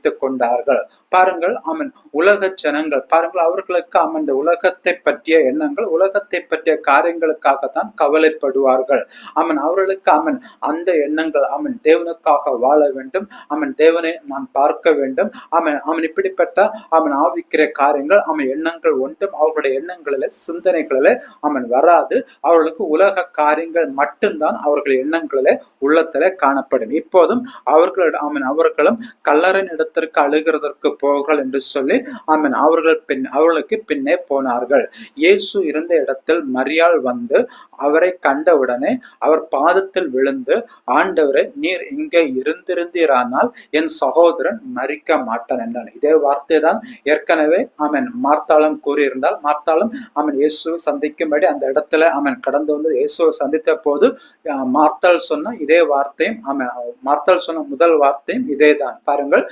வைத்துக் கொண்டார்கள். பாருங்கள், அவன் உலக ஜனங்கள் பாருங்கள், அவர்களுக்கு இந்த உலகத்தை பற்றிய எண்ணங்கள், உலகத்தை பற்றிய காரியங்களுக்காகத்தான் கவலைப்படுவார்கள். அவர்களுக்கு அந்த எண்ணங்கள், தேவனுக்காக வாழ வேண்டும், தேவனை நான் பார்க்க வேண்டும், அவன் இப்படிப்பட்ட ஆவிக்கிற காரியங்கள், எண்ணங்கள் ஒன்றும் அவர்களுடைய எண்ணங்களில சிந்தனைகளில வராது. அவர்களுக்கு உலக காரியங்கள் மட்டும்தான் அவர்கள் எண்ணங்களில உள்ளத்தில காணப்படும். இப்போதும் அவர்களும் கல்லறையின் இடத்திற்கு அழுகிறதற்கு போகிறார்கள் என்று சொல்லி அவர்களுக்கு பின்னே போனார்கள். இயேசு இருந்த இடத்தில் மரியாள் வந்து அவரை கண்டவுடனே அவர் பாதத்தில் விழுந்து, ஆண்டவரே, நீர் இங்கே இருந்திருந்தீரானால் என் சகோதரன் மரிக்க மாட்டான் என்றான். இதே வார்த்தை தான் ஏற்கனவே மார்த்தாளம் கூறியிருந்தால், மார்த்தாளம் இயேசுவை சந்திக்கும்படி அந்த இடத்துல கடந்து வந்து இயேசுவை சந்தித்த போது மார்த்தாள் சொன்ன இதே வார்த்தையும், மார்த்தாள் சொன்ன முதல் வார்த்தையும் இதே தான். பாருங்கள்,